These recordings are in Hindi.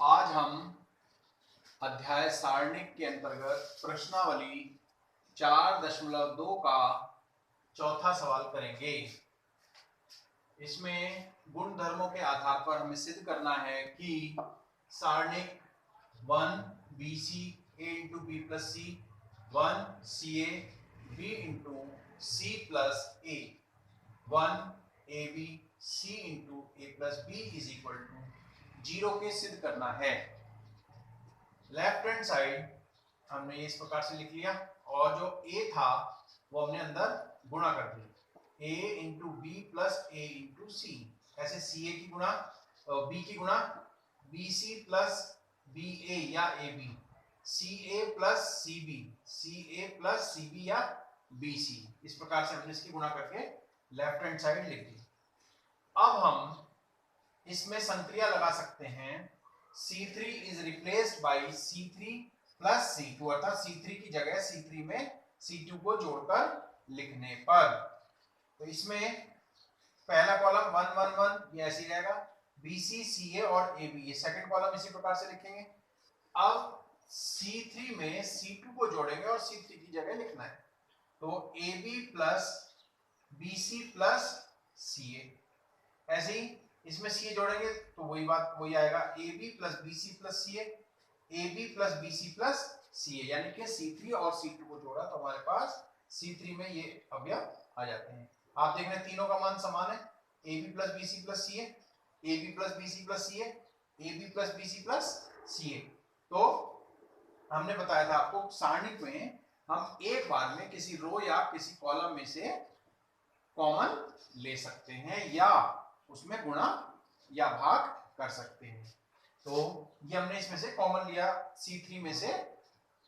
आज हम अध्याय सारणिक के अंतर्गत प्रश्नावली 4.2 का चौथा सवाल करेंगे। इसमें गुण धर्मों के आधार पर हमें सिद्ध करना है कि सारणिक 1 BC A into B plus C 1 CA B into C plus A 1 AB C into A plus B is equal to 0 के सिद्ध करना है। लेफ्ट हैंड साइड हमने इस प्रकार से लिख लिया और जो a था वो हमने अंदर गुणा कर दिया a into B plus a into C. ऐसे ca की गुणा b की गुणा bc प्लस ba या ab, ca plus cb, ca plus cb या bc। इस प्रकार से हमने इसकी गुणा करके लेफ्ट हैंड साइड लिख दी। अब हम इसमें संक्रिया लगा सकते हैं। C3 is replaced by C3 plus C2, अर्थात C3 की जगह C3 में C2 को जोड़कर लिखने पर, तो इसमें पहला कॉलम 1 1 1 ये ऐसे ही रहेगा, BC CA और AB ये सेकंड कॉलम इसी प्रकार से लिखेंगे। अब C3 में C2 को जोड़ेंगे और C3 की जगह लिखना है, तो AB plus BC plus CA। ऐसे ही इसमें CA जोड़ेंगे तो वही बात वही आएगा, AB plus BC plus CA, AB plus BC plus CA, यानी कि C3 और C2 को जोड़ा तो हमारे पास C3 में ये अवयव आ जाते हैं। आप देख रहे हैं तीनों का मान समान है, AB plus BC plus CA, AB plus BC plus CA, AB plus BC plus CA। तो हमने बताया था आपको सारणिक में हम एक बार में किसी रो या किसी कॉलम में से कॉमन ले सकते हैं या उसमें गुणा या भाग कर सकते हैं। तो ये हमने इसमें से कॉमन लिया, C3 में से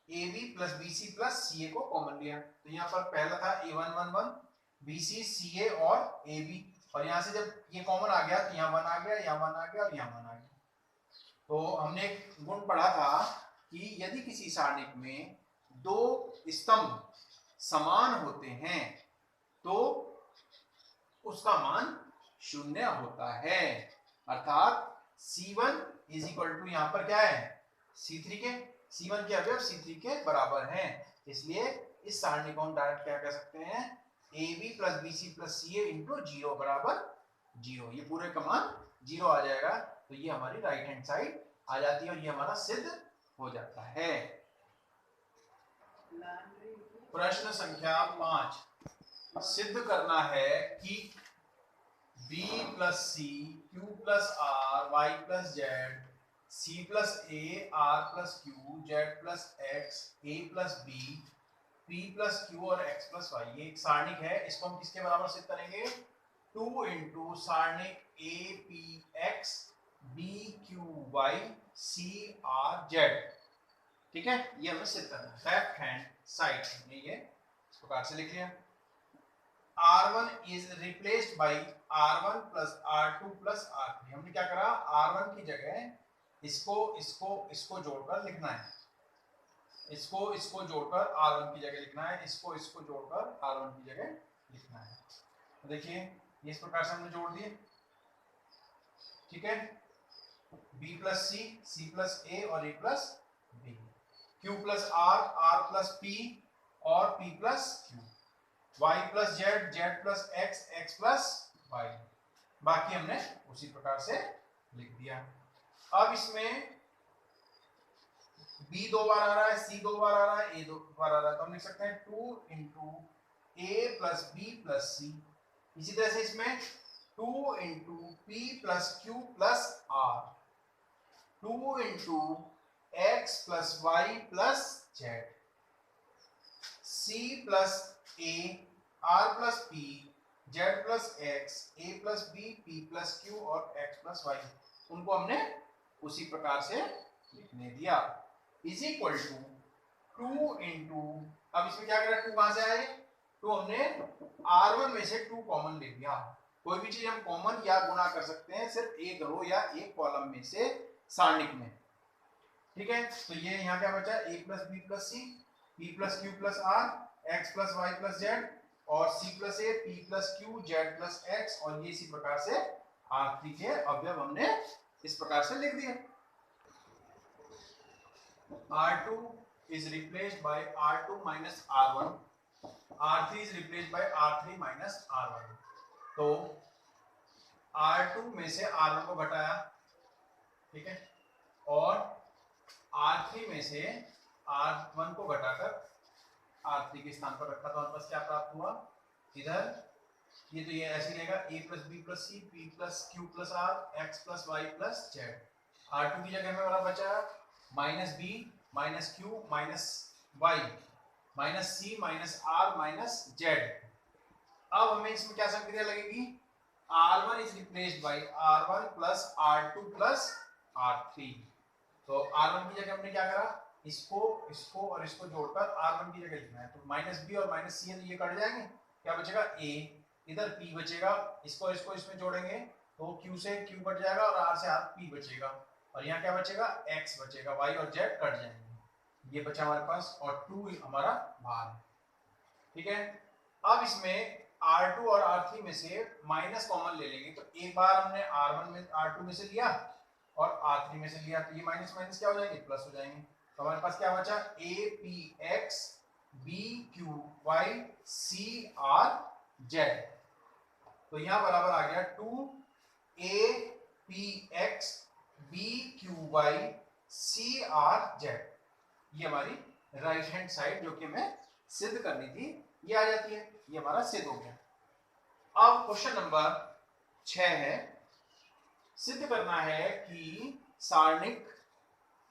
AB plus BC plus CA को कॉमन लिया, तो यहाँ पर पहला था A1 1 1 BC CA और AB, और यहाँ से जब ये कॉमन आ गया तो यहाँ 1 आ गया, यहाँ 1 आ गया और यहाँ 1 आ गया। तो हमने एक गुण पढ़ा था कि यदि किसी सारणिक में दो स्तंभ समान होते हैं तो उसका मान शून्य होता है, अर्थात C1 इज इक्वल टू यहाँ पर क्या है C3 के, C1 के अवयव C3 के बराबर हैं, इसलिए इस सारणी को हम डायरेक्ट क्या कह सकते हैं, AB plus BC plus CA into 0 बराबर 0। ये पूरे का मान 0 आ जाएगा, तो ये हमारी राइट हैंड साइड आ जाती है और ये हमारा सिद्ध हो जाता है। प्रश्न संख्या 5, सिद्ध करना है कि B plus C Q plus R Y plus Z C plus A R plus Q Z plus X A plus B P plus Q और X प्लस Y ये एक सारणिक है। इसको हम किसके बराबर सिद्ध करेंगे, 2 into सारणिक A P X B Q Y C R Z। ठीक है, ये हमें सिद्ध करना है। लेफ्ट हैंड साइड में ये इस प्रकार से लिख लिया, R1 is replaced by R1 plus R2 plus R3। हमने क्या करा, R1 की जगह इसको जोड़कर लिखना है, इसको जोड़कर R1 की जगह लिखना है, इसको जोड़कर R1 की जगह लिखना है। तो देखिए इस प्रकार से हमने जोड़ दिए, ठीक है, B plus C, C plus A और A plus B, Q plus R, R plus P और P plus Q, Y plus Z, Z plus X, X plus Y। बाकी हमने उसी प्रकार से लिख दिया। अब इसमें B 2 बार आ रहा है, C 2 बार आ रहा है, A 2 बार आ रहा है, तो हम लिख सकते हैं 2 into A plus B plus C। इसी तरह से इसमें 2 into P plus Q plus R, 2 into X plus Y plus Z, C plus A R plus P Z plus X A plus B P plus Q और X प्लस Y, उनको हमने उसी प्रकार से लिखने दिया, इज इक्वल टू 2 इंटू, अब इसमें क्या करें, 2 कहां से आए, 2 हमने R1 में से 2 कॉमन ले लिया। कोई भी चीज हम कॉमन या गुणा कर सकते हैं सिर्फ एक रो या एक कॉलम में से सारणिक में, ठीक है। तो ये यहाँ क्या बचा, A plus B plus C, P plus Q plus R, X plus Y plus Z और C plus A, P plus Q, Z plus X, और ये इसी प्रकार से R3 के अवयव हमने इस प्रकार से लिख दिए। R2 is replaced by R2 minus R1, R3 is replaced by R3 minus R1। तो R2 में से R1 को घटाया, ठीक है, और R3 में से R1 को घटाकर R3 के स्थान पर रखा। तो हमारे पास क्या प्राप्त हुआ, इधर ये तो ये ऐसे रहेगा a plus B plus c p plus q plus r x plus y plus z. R2 की जगह में हमारा बचा minus B minus q minus y minus सी माइनस आर माइनस जेड। अब हमें इसमें क्या संक्रिया लगेगी, R1 is replaced by R1 plus R2 plus R3। तो R1 की जगह हमने क्या करा, इसको इसको और इसको जोड़कर R1 की जगह लिखना है। तो माइनस बी और माइनस सी ये कट जाएंगे, क्या बचेगा a, इधर p बचेगा, इसको इसको इसमें जोड़ेंगे तो q से q कट जाएगा और r से r p बचेगा, और यहाँ क्या बचेगा, x बचेगा, y और z कट जाएंगे, ये बचा हमारे पास, और 2 हमारा बाहर, ठीक है। अब इसमें R2 और R3 में से माइनस कॉमन ले लेंगे। तो एक बार हमने R1 में R2 में से लिया और R3 में से लिया, तो ये माइनस माइनस क्या हो जाएंगे, प्लस हो जाएंगे। तो हमारे पास क्या बचा, a p x b q y c r z। तो यहाँ बराबर आ गया 2a p x b q y c r z। ये हमारी राइट हैंड साइड जो कि हमें सिद्ध करनी थी ये आ जाती है, ये हमारा सिद्ध हो गया। अब क्वेश्चन नंबर 6 है, सिद्ध करना है कि सारणिक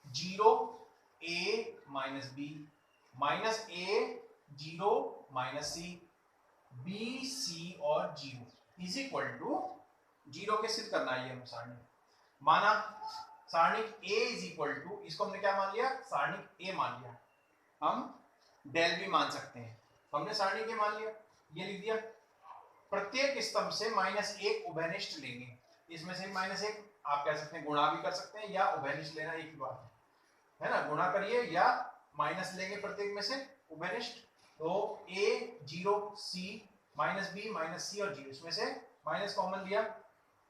0 a minus B minus a 0 minus c b c और 0 इज इक्वल टू 0 के सिद्ध करना है। ये हम सारणिक माना, सारणिक a इज इक्वल टू, इसको हमने क्या मान लिया, सारणिक a मान लिया, हम डेल भी मान सकते हैं। हमने सारणिक a मान लिया, ये लिख दिया। प्रत्येक स्तंभ से -1 उभयनिष्ठ लेंगे, इसमें से -1 आप कह सकते हैं गुणा भी कर सकते हैं या उभयनिष्ठ लेना एक ही बात है ना, गुणा करिए या माइनस लेंगे प्रत्येक में से उभयनिष्ठ। तो a 0 c minus B minus C और 0, इसमें से माइनस कॉमन लिया,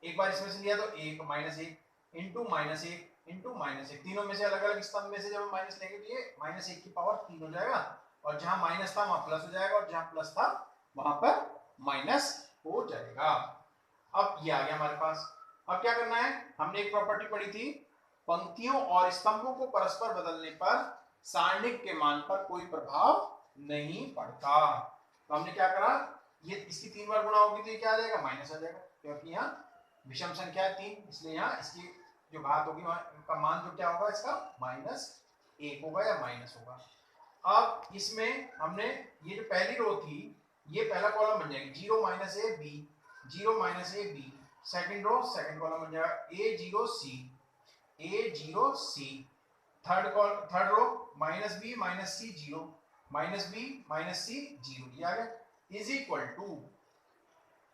एक बार इसमें से लिया तो 1 -1 इंटू -1 इंटू -1, तीनों में से अलग अलग स्तंभ में से जब हम माइनस लेंगे तो ये -1 की पावर 3 हो जाएगा, और जहां माइनस था वहां प्लस हो जाएगा, और जहां प्लस था वहां पर माइनस हो जाएगा। अब ये आ गया हमारे पास। अब क्या करना है, हमने एक प्रॉपर्टी पढ़ी थी, पंक्तियों और स्तंभों को परस्पर बदलने पर सारणिक के मान पर कोई प्रभाव नहीं पड़ता। तो हमने क्या करा, ये इसकी 3 बार गुणा होगी तो ये क्या आ जाएगा, माइनस आ जाएगा, क्योंकि यहाँ विषम संख्या है 3, इसलिए यहाँ इसकी जो घात होगी का मान जो क्या होगा, इसका -1 होगा या माइनस होगा। अब इसमें हमने ये जो पहली रो थी, ये पहला कॉलम बन जाएगी 0 -a b 0 -a b, second row second column बन जाएगा a 0 c, third row -b -c 0 -b -c 0, ये आ गया, is equal to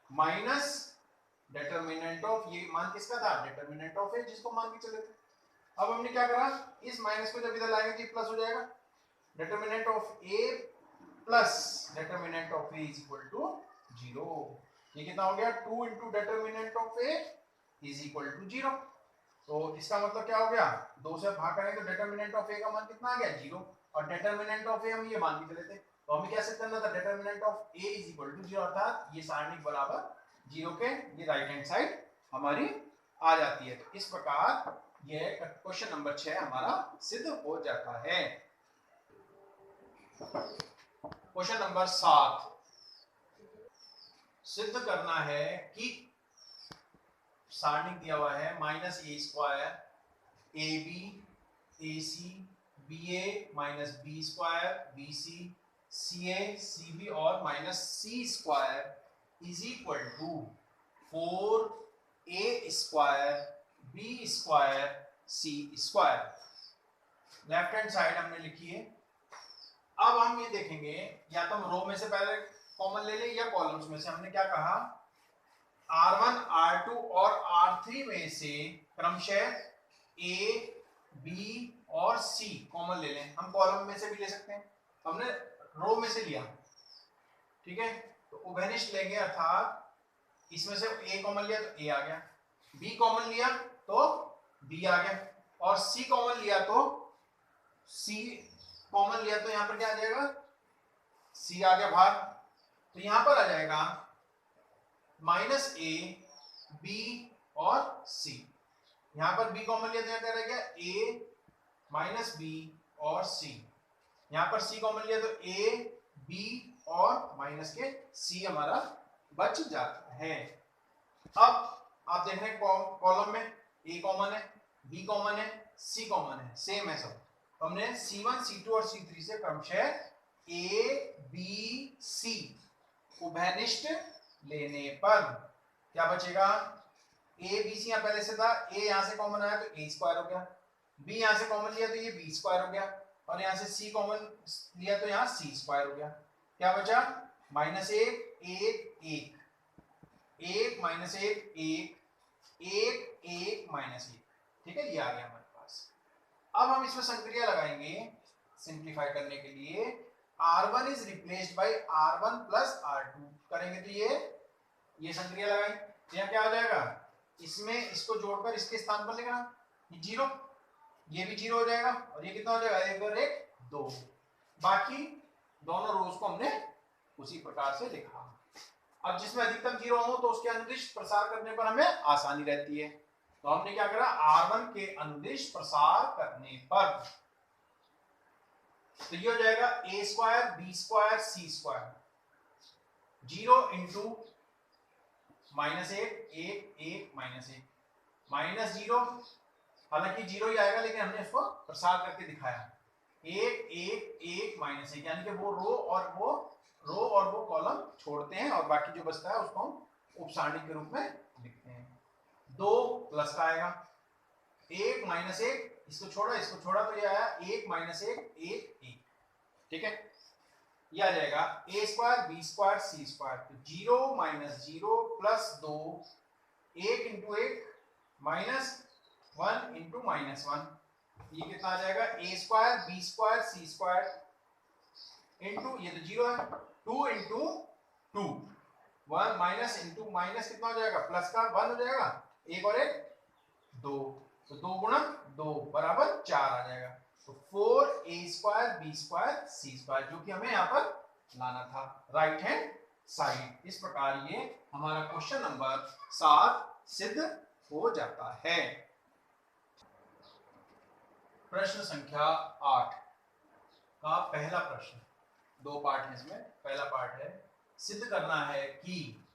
minus determinant of, ये मान किसका था, डिटरमिनेंट ऑफ ए, जिसको मान के चले थे। अब हमने क्या करा, इस माइनस को जब इधर लाएंगे तो ये प्लस हो जाएगा, determinant of a plus determinant of a is equal to 0। ये कितना हो गया, 2 into determinant of a is equal to 0। तो इसका मतलब क्या हो गया, 2 से भाग करेंगे तो डिटरमिनेंट ऑफ ए का मान कितना आ गया, 0, और डिटरमिनेंट ऑफ ए हम ये मान के चले थे, तो हमें क्या सिद्ध करना था, determinant of a is equal to 0, अर्थात ये सारणिक बराबर 0 के, ये राइट हैंड साइड हमारी आ जाती है। तो इस प्रकार ये क्वेश्चन नंबर 6 हमारा सिद्ध हो जाता है। क्वेश्चन नंबर 7, सिद्ध करना है कि सारणिक दिया हुआ है -a² ab ac ba -b² bc ca cb और -c² is equal to 4a² b² c²। Left hand side हमने लिखी है। अब हम ये देखेंगे, या तो हम रो में से पहले कॉमन ले लें या कॉलम्स में से। हमने क्या कहा, R1 R2 और R3 में से क्रमशः A B और C कॉमन ले लें। हम कॉलम में से भी ले सकते हैं, हमने रो में से लिया, ठीक है। तो उभयनिष्ठ लेंगे, अर्थात इसमें से A कॉमन लिया तो A आ गया, B कॉमन लिया तो B आ गया, और C कॉमन लिया तो सी कॉमन लिया तो यहाँ पर क्या आ जाएगा, सी आ गया बाहर, तो यहाँ पर आ जाएगा माइनस ए बी और सी। यहाँ पर बी कॉमन लिया तो यहाँ क्या रह गया, ए माइनस बी और सी। यहाँ पर सी कॉमन लिया तो ए बी और माइनस के सी हमारा बच जाता है। अब आप देख रहे हैं कॉलम में ए कॉमन है, बी कॉमन है, सी कॉमन है, सेम है सब। तो हमने C1 C2 और C3 से क्रमशः ए बी सी उभयनिष्ठ लेने पर क्या बचेगा, ए बी सी यहाँ पहले से था, ए यहाँ से कॉमन आया तो ए स्क्वायर हो गया, बी यहाँ से कॉमन लिया तो ये बी स्क्वायर हो गया, और यहाँ से सी कॉमन लिया तो यहाँ सी स्क्वायर हो गया। क्या बचा, माइनस एक एक एक, एक माइनस एक एक, एक एक माइनस एक, ठीक है, ये आ गया हमारे पास। अब हम इसमें संक्रिया लगाएंगे सिंप्लीफाई करने के लिए। R1 is replaced by R1 plus R2 करेंगे तो ये संक्रिया लगाएंगे तो यहाँ क्या हो जाएगा, इसमें इसको जोड़कर इसके स्थान पर लिखना, ये जीरो, ये भी जीरो हो जाएगा, और ये कितना हो जाएगा, एक और एक दो। बाकी दोनों रोज को हमने उसी प्रकार से लिखा। अब जिसमें अधिकतम जीरो हो तो उसके अनुदिश प्रसार करने पर हमें आसानी रहती है, तो हमने क्या करा, R1 के अनुदिश प्रसार करने पर तो ये हो जाएगा ए स्क्वायर बी स्क्वायर सी स्क्वायर, जीरो इंटू माइनस एक एक एक माइनस एक, माइनस जीरो, हालांकि जीरो ही आएगा लेकिन हमने इसको प्रसार करके दिखाया, एक एक एक माइनस एक, यानी कि वो रो और वो कॉलम छोड़ते हैं और बाकी जो बचता है उसको हम उपसारणी के रूप में लिखते हैं। दो प्लस का आएगा, एक माइनस एक, इसको छोड़ा तो ये आया एक माइनस एक एक एक, ठीक है, ये आ जाएगा ए स्क्वायर बी स्क्वायर सी स्क्वायर, तो जीरो माइनस जीरो प्लस दो, एक इंटू एक minus one into minus one, ये कितना आ जाएगा, ए स्क्वायर बी स्क्वायर सी स्क्वायर इंटू, ये तो जीरो है, two into two, one minus into minus कितना हो जाएगा, प्लस का वन हो जाएगा, एक और एक दो, तो दो गुणा दो बराबर चार आ जाएगा, तो फोर ए स्क्वायर बी स्क्वायर सी स्क्वायर, जो कि हमें यहाँ पर लाना था राइट हैंड साइड। इस प्रकार ये हमारा क्वेश्चन नंबर 7 सिद्ध हो जाता है। प्रश्न संख्या 8 का पहला प्रश्न, दो पार्ट है इसमें, पहला पार्ट है सिद्ध करना है कि,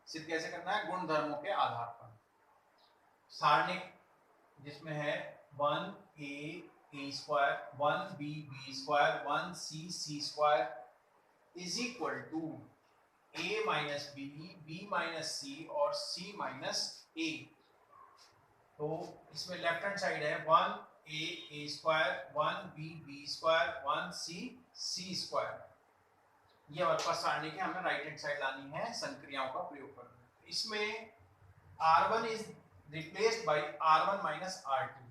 सिद्ध कैसे करना है, गुण धर्मों के आधार पर। सारणिक जिसमें है 1a a square, 1b b square, 1c c square is equal to a minus B, b minus C और c माइनस a। तो इसमें लेफ्ट हैंड साइड है 1a a square, 1b b square, 1c c square, ये हमारे पास सारणी के, हमें राइट हैंड साइड लानी है संक्रियाओं का प्रयोग करना। इसमें R1 is replaced by R1 minus R2,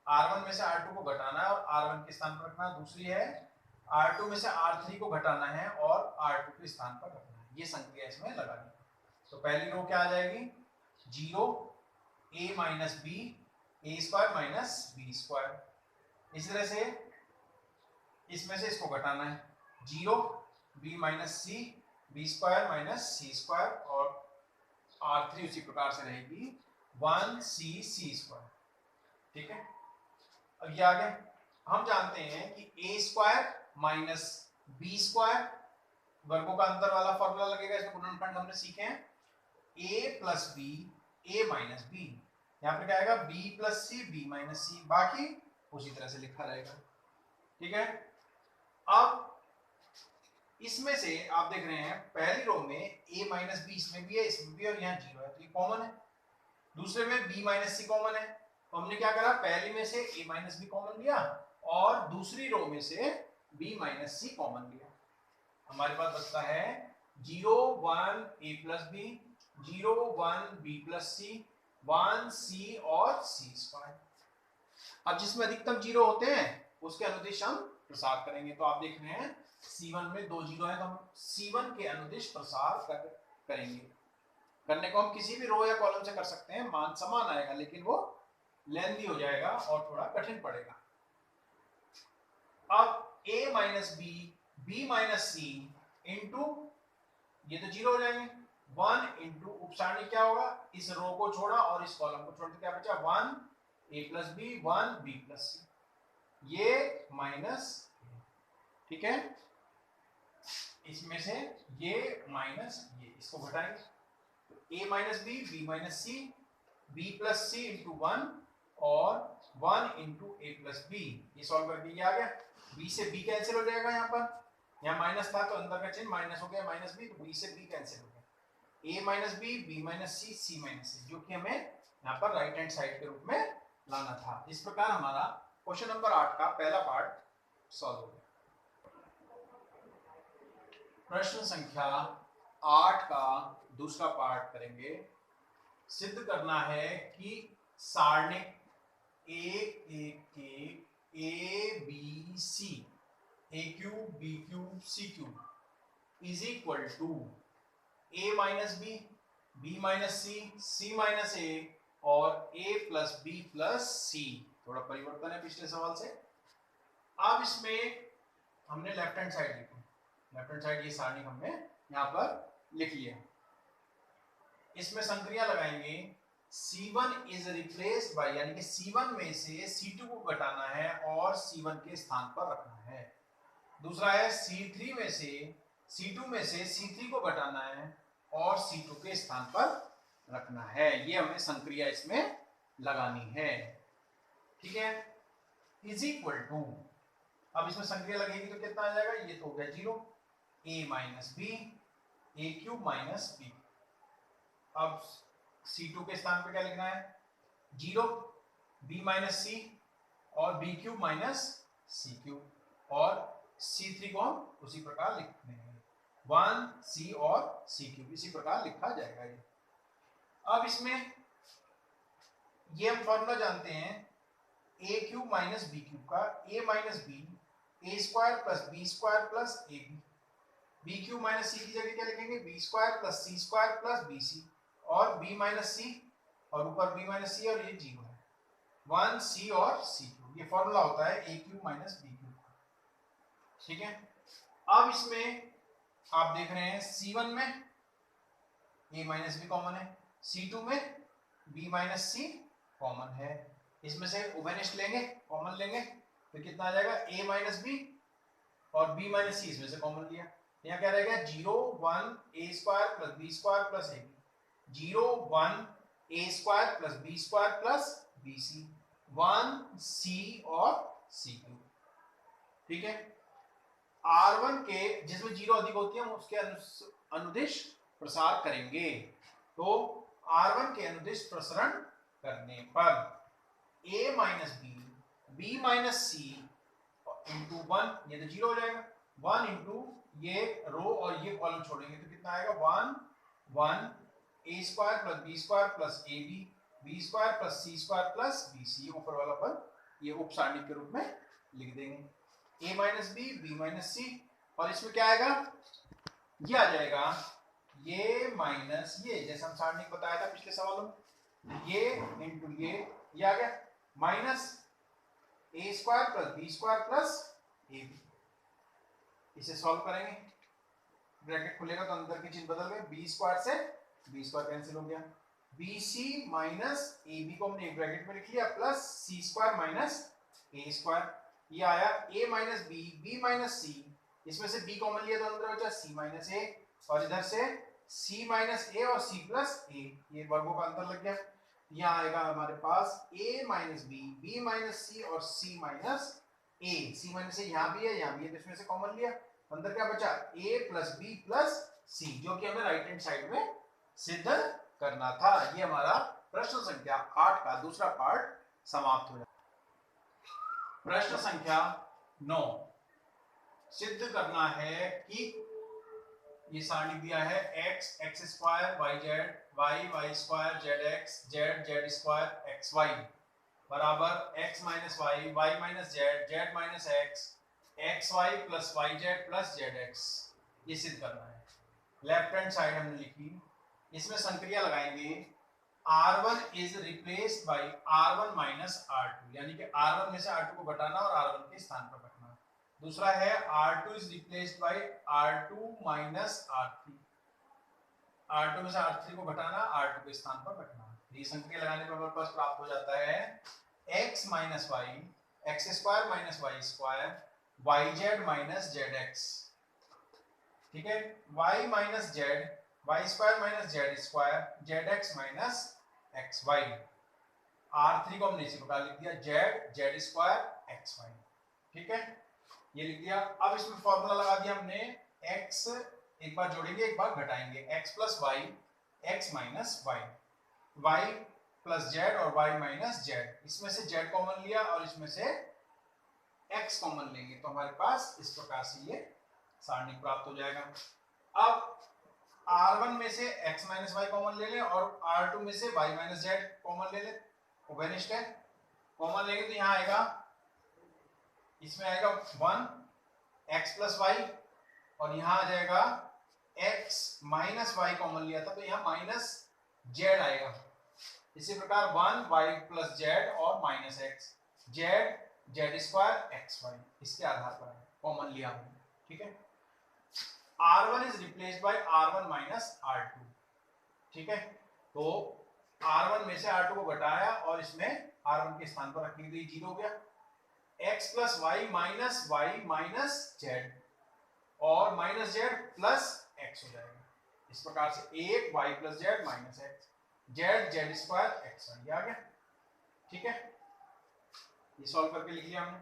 R1 में से R2 को घटाना है और R1 के स्थान पर रखना है। दूसरी है R2 में से R3 को घटाना है और R2 के स्थान पर रखना है, ये संक्रिया इसमें लगानी है। तो पहली रो क्या आ जाएगी, zero a minus B A square minus B square, इस तरह से इसमें से इसको घटाना है, zero b minus C B square minus C square, और R3 उसी प्रकार से रहेगी 1c c स्क्वायर, ठीक है। अब ये आगे हम जानते हैं कि a square minus B square, वर्गों का अंतर वाला फॉर्मूला लगेगा, इसमें गुणनखंड हमने सीखे हैं, a plus b a minus b, यहाँ पे क्या आएगा b plus c b minus c, बाकी उसी तरह से लिखा रहेगा, ठीक है। अब इसमें से आप देख रहे हैं पहली रो में a माइनस बी इसमें भी है, इसमें भी, और यहाँ जीरो है, तो ये कॉमन है। दूसरे में b माइनस सी कॉमन है, तो हमने क्या करा, पहले में से a माइनस बी कॉमन लिया और दूसरी रो में से b माइनस सी कॉमन लिया। हमारे पास बचता है 0 1 a plus b, 0 1 b plus c, 1 c और c स्क्वायर। अब जिसमें अधिकतम जीरो होते हैं उसके अनुदिश हम प्रसार करेंगे, तो आप देख रहे हैं C1 में दो जीरो है, तो हम C1 के अनुदिश प्रसार करेंगे। करने को हम किसी भी रो या कॉलम से कर सकते हैं, मान समान आएगा, लेकिन वो लेंथी हो जाएगा और थोड़ा कठिन पड़ेगा। अब a minus B, b minus c into, ये तो जीरो हो जाएंगे, 1 इंटू उपसारणी क्या होगा, इस रो को छोड़ा और इस कॉलम को छोड़ के क्या बचा, 1 a plus B 1 b plus C, ये माइनस, ठीक है, इसमें से ये माइनस ये, इसको घटाएंगे तो a minus B B minus c b plus c into 1 और 1 इंटू ए प्लस बी, ये सॉल्व करके ये आ गया, b से b कैंसिल हो जाएगा, यहाँ पर यहाँ माइनस था तो अंदर का चिन्ह माइनस हो गया, माइनस बी, तो b से b कैंसिल हो गया, a minus B B minus C C minus C, जो कि हमें यहाँ पर राइट हैंड साइड के रूप में लाना था। इस प्रकार हमारा क्वेश्चन नंबर 8 का पहला पार्ट सॉल्व हो गया। प्रश्न संख्या 8 का दूसरा पार्ट करेंगे। सिद्ध करना है कि सारणिक एक एक के A B C, A cube B cube C cube is equal to A minus B minus C minus A और A plus B plus C. थोड़ा परिवर्तन है पिछले सवाल से। अब इसमें हमने लेफ्ट हैंड साइड लिखी, लेफ्ट हैंड साइड ये सारणी हमने यहाँ पर लिख लिया। इसमें संक्रिया लगाएंगे, C1 इज रिप्लेस्ड बाय, यानी कि C1 में से C2 को घटाना है और C1 के स्थान पर रखना है। दूसरा है C3 में से C2 में से C3 को घटाना है और C2 के स्थान पर रखना है। ये हमें संक्रिया इसमें लगानी है, ठीक है, इज इक्वल टू, अब इसमें संक्रिया लगेगी तो कितना आ जाएगा, ये तो हो गया 0, a minus B a cube minus b. अब C2 के स्थान पे क्या लिखना है, 0 b माइनस सी और b क्यूब माइनस सी क्यूब, और C3 को हम उसी प्रकार लिखते हैं 1 c और c क्यूब, इसी प्रकार लिखा जाएगा ये। अब इसमें ये हम फॉर्मूला जानते हैं a cube minus B cube का, a minus B A square plus B square plus A B, B cube minus C की जगह क्या लिखेंगे, बी स्क्वायर प्लस सी स्क्वायर प्लस बी सी, और b माइनस सी और ऊपर b माइनस सी और ये 0 है, 1 c और c क्यूब, ये फॉर्मूला होता है a cube minus B cube, ठीक है। अब इसमें आप देख रहे हैं C1 में a माइनस बी कॉमन है, C2 में b माइनस सी कॉमन है, इसमें से उभयनिष्ठ लेंगे, कॉमन लेंगे तो कितना आ जाएगा, a माइनस बी और b माइनस सी इसमें से कॉमन लिया, यहाँ क्या रहेगा 0 1 a square plus B square plus A b, 0 1 a square plus B square plus B c, 1 c और c क्यूब, ठीक है। R1 के जिसमें 0 अधिक होती है हम उसके अनुदिश प्रसार करेंगे, तो R1 के अनुदिश प्रसरण करने पर a minus B B minus c into 1, ये तो 0 हो जाएगा, 1 इंटू ये रो और ये कॉलम छोड़ेंगे तो कितना आएगा 1 1 a square plus B square plus A B, b square plus C square plus B c, ऊपर वाला पद ये उप सारणी के रूप में लिख देंगे, a minus B B minus C, और इसमें क्या आएगा, ये आ जाएगा ये माइनस ये, जैसे हम सारणी बताया था पिछले सवालों में, ये इंटू ये आ गया, minus A square plus B square plus A B, इसे सॉल्व करेंगे, ब्रैकेट खुलेगा तो अंदर के चिन्ह बदल गए, बी स्क्वायर से बी स्क्वायर कैंसिल हो गया, B C minus A B को हमने एक ब्रैकेट में लिख लिया plus C square minus A square, ये आया a minus B B minus C, इसमें से b कॉमन लिया तो अंदर बचा c माइनस ए, और इधर से c माइनस ए और c प्लस ए, ये वर्गों का अंतर लग गया, यहाँ आएगा हमारे पास a minus B B minus C और c minus A, c minus A यहाँ भी है यहाँ भी है, तो इसमें से कॉमन लिया, अंदर क्या बचा a प्लस बी प्लस सी, जो कि हमें राइट हैंड साइड में सिद्ध करना था। ये हमारा प्रश्न संख्या 8 का दूसरा पार्ट समाप्त हो जाए। प्रश्न संख्या 9, सिद्ध करना है कि ये सारणी दिया है x x square y z y square z x z square x y बराबर x minus y minus z minus x y plus y z plus z x, ये सिद्ध करना है। लेफ्ट हैंड साइड हमने लिखी, इसमें संक्रिया लगाएंगे, R1 is replaced by R1 minus R2, यानी कि R1 में से R2 को घटाना और R1 के स्थान पर रखना। दूसरा है R2 is replaced bye R2 minus R3। R2 में से R3 को घटाना, R2 के स्थान पर रखना। ये संख्या लगाने पर हमारे पास प्राप्त हो जाता है x minus y, x square minus y square, y Z minus Z x. ठीक है, y minus z, y square minus z square, z x minus x y. R3 को हमने इसी प्रकार लिख दिया z Z square x y. ठीक है, ये लिख दिया। अब इसमें फॉर्मूला लगा दिया हमने, x एक बार जोड़ेंगे एक बार घटाएंगे, x plus y x minus y, y plus z और y माइनस जेड। इसमें से z कॉमन लिया और इसमें से x कॉमन लेंगे तो हमारे पास इस प्रकार से ये सारणी प्राप्त हो जाएगा। अब R1 में से x माइनस वाई कॉमन ले लें और R2 में से y माइनस जेड कॉमन ले लें, ओवेनिस्ट है। कॉमन लेंगे तो यहाँ आएगा, इसमें आएगा 1 x प्लस वाई और यहाँ आ जाएगा x माइनस वाई कॉमन लिया था तो यहाँ माइनस जेड आएगा। इसी प्रकार 1 y प्लस जेड और minus x, Z Z square x y, इसके आधार पर कॉमन लिया हमने। ठीक है, R1 is replaced by R1 minus R2। ठीक है, तो R1 में से R2 को घटाया और इसमें R1 के स्थान पर रख दी गई, 0 हो गया। x plus Y minus Z और माइनस जेड प्लस एक्स हो जाएगा। इस प्रकार से एक y plus Z minus x, Z Z square x Y आ गया। ठीक है, ये सॉल्व करके लिख लिया हमने।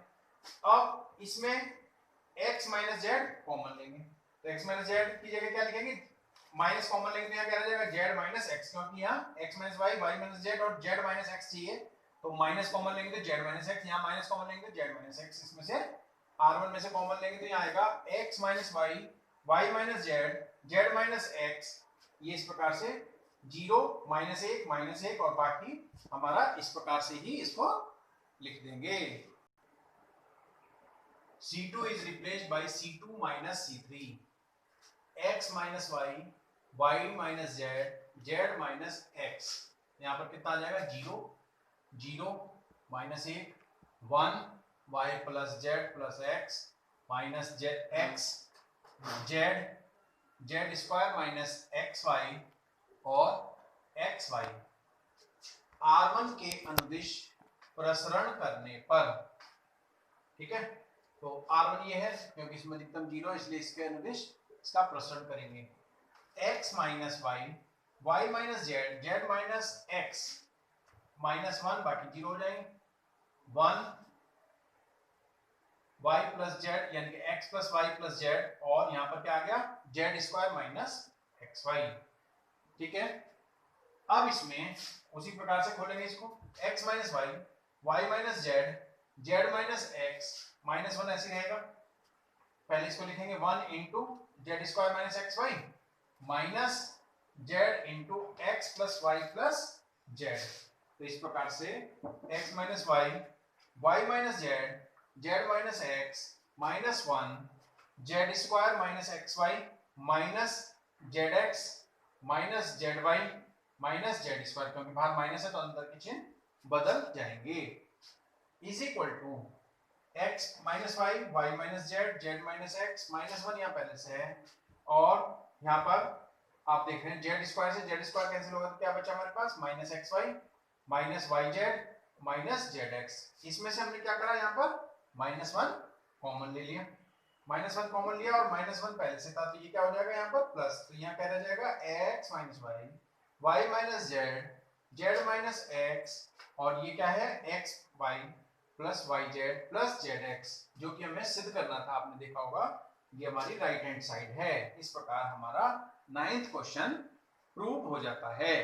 अब इसमें x माइनस जेड कॉमन लेंगे तो x माइनस जेड की जगह क्या लिखेंगे, माइनस कॉमन लेंगे तो यहाँ क्या रह जाएगा जेड माइनस एक्स, क्योंकि यहाँ x minus y y minus Z और जेड माइनस एक्स चाहिए तो माइनस कॉमन लेंगे तो जेड माइनस एक्स, यहाँ माइनस कॉमन लेंगे तो जेड माइनस एक्स। इसमें से R1 में से कॉमन लेंगे तो यहाँ आएगा x minus y y minus z z minus x. ये इस प्रकार से 0 माइनस 1 और बाकी हमारा इस प्रकार से ही इसको लिख देंगे। C2 is replaced by C2 minus C3, x minus y, y minus z, z minus x। यहाँ पर कितना आ जाएगा 0 0 minus 1 1 y plus z plus x minus Z x, Z Z square minus x y और एक्स वाई। R1 के अनुदिश प्रसरण करने पर, ठीक है, तो R1 ये है क्योंकि इसमें अधिकतम 0 इसलिए इसके अनुदिश इसका प्रसरण करेंगे। x minus y y minus z z minus x minus 1 बाकी 0 हो जाएंगे, 1 y प्लस जेड यानी कि x plus y plus z और यहाँ पर क्या आ गया z square minus x y. ठीक है, अब इसमें उसी प्रकार से खोलेंगे इसको, x minus y y minus z z minus x minus 1 ऐसे रहेगा। पहले इसको लिखेंगे 1 into z square minus x Y minus z into x plus y plus z. तो इस प्रकार से x minus y y minus z z minus x minus 1 जेड square minus x Y minus Z x minus z y minus z square, क्योंकि बाहर माइनस है तो अंदर के चिन्ह बदल जाएंगे, is equal to x minus y y minus z z minus x minus 1 यहाँ पहले से है और यहाँ पर आप देख रहे हैं जेड स्क्वायर से जेड स्क्वायर कैंसिल होगा तो क्या बचा हमारे पास minus x Y minus Y Z minus Z X. इसमें से हमने क्या करा, यहाँ पर माइनस 1 कॉमन ले लिया, माइनस 1 कॉमन लिया और माइनस 1 पहले से था तो ये क्या हो जाएगा यहाँ पर प्लस, तो यहाँ क्या रह जाएगा x minus y y minus z z minus x और ये क्या है x y plus y z plus z x, जो कि हमें सिद्ध करना था। आपने देखा होगा ये हमारी राइट हैंड साइड है। इस प्रकार हमारा 9th क्वेश्चन प्रूव हो जाता है।